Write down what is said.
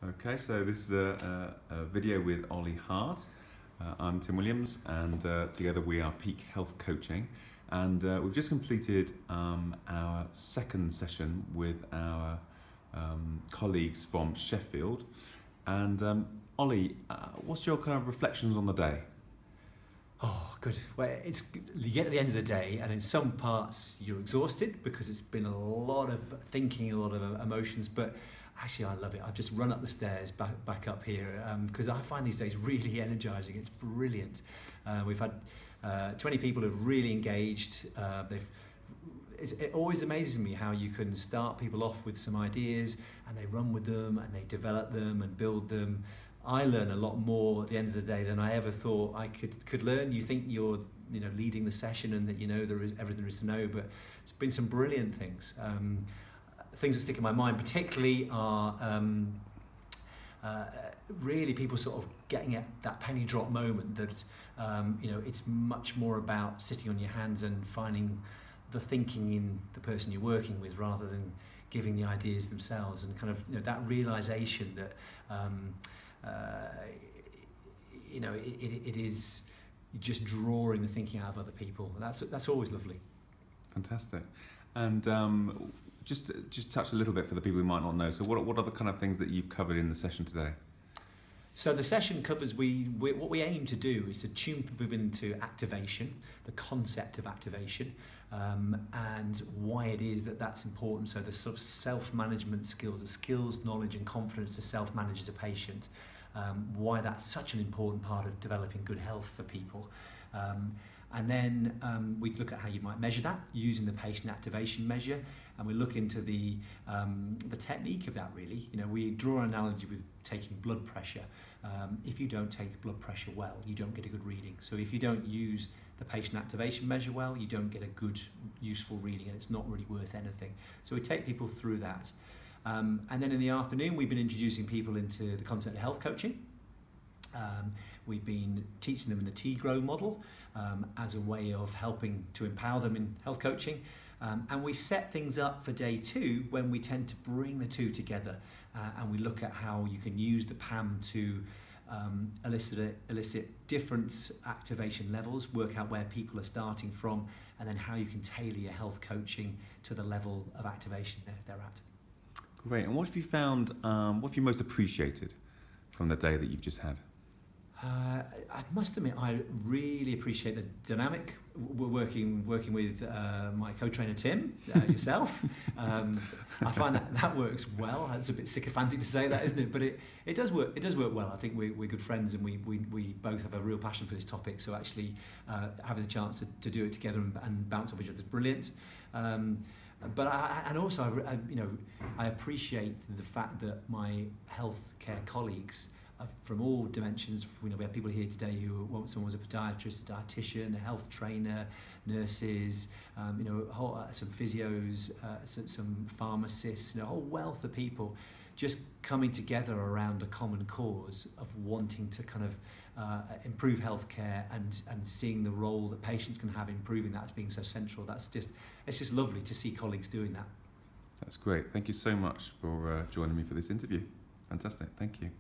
Okay, so this is a video with Ollie Hart. I'm Tim Williams, and together we are Peak Health Coaching. And we've just completed our second session with our colleagues from Sheffield. And Ollie, what's your kind of reflections on the day? Oh, good. Well, you get to the end of the day, and in some parts you're exhausted because it's been a lot of thinking, a lot of emotions. But actually, I love it. I've just run up the stairs back up here because I find these days really energizing. It's brilliant. We've had 20 people who've really engaged. It always amazes me how you can start people off with some ideas and they run with them and they develop them and build them. I learn a lot more at the end of the day than I ever thought I could learn. You think you're leading the session and that there is everything there is to know, but it's been some brilliant things. Things that stick in my mind particularly are really people sort of getting at that penny drop moment that it's much more about sitting on your hands and finding the thinking in the person you're working with rather than giving the ideas themselves, and kind of that realization that it is just drawing the thinking out of other people. That's always lovely. Fantastic. And just touch a little bit for the people who might not know. So what are the kind of things that you've covered in the session today? So the session covers, what we aim to do is to tune people into activation, the concept of activation, and why it is that's important. So the sort of self-management skills, the skills, knowledge and confidence to self-manage as a patient, why that's such an important part of developing good health for people. And then we look at how you might measure that using the patient activation measure, and we look into the technique of that really. We draw an analogy with taking blood pressure. If you don't take blood pressure well, you don't get a good reading. So if you don't use the patient activation measure well, you don't get a good, useful reading, and it's not really worth anything. So we take people through that. And then in the afternoon, we've been introducing people into the concept of health coaching. We've been teaching them in the T-Grow model as a way of helping to empower them in health coaching. And we set things up for day 2 when we tend to bring the two together, and we look at how you can use the PAM to elicit different activation levels, work out where people are starting from, and then how you can tailor your health coaching to the level of activation they're at. Great. And what have you found, what have you most appreciated from the day that you've just had? I must admit, I really appreciate the dynamic. We're working with my co-trainer Tim, yourself. I find that works well. It's a bit sycophantic to say that, isn't it? But it does work. It does work well. I think we're good friends, and we both have a real passion for this topic. So actually, having the chance to do it together and bounce off each other is brilliant. But I appreciate the fact that my healthcare colleagues from all dimensions. We have people here today who someone was a podiatrist, a dietitian, a health trainer, nurses, some physios, some pharmacists, a whole wealth of people just coming together around a common cause of wanting to kind of improve healthcare and seeing the role that patients can have in improving that as being so central. It's just lovely to see colleagues doing that. That's great. Thank you so much for joining me for this interview. Fantastic. Thank you.